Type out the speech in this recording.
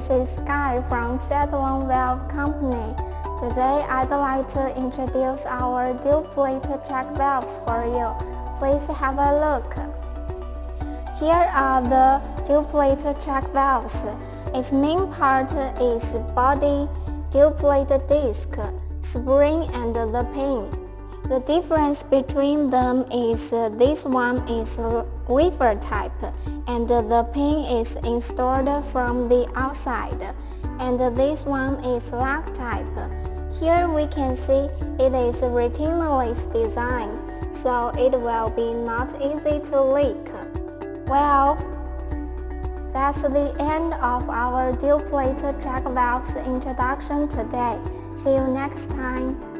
this is Sky from Sedelon Valve Company. Today I'd like to introduce our dual-plate check valves for you. Please have a look. Here are the dual-plate check valves. Its main part is body, dual-plate disc, spring and the pin. The difference between them is this one is wafer type and the pin is installed from the outside, and this one is lock type. Here we can see it is retainerless design, so it will be not easy to leak. Well, that's the end of our dual-plate check valves introduction today. See you next time.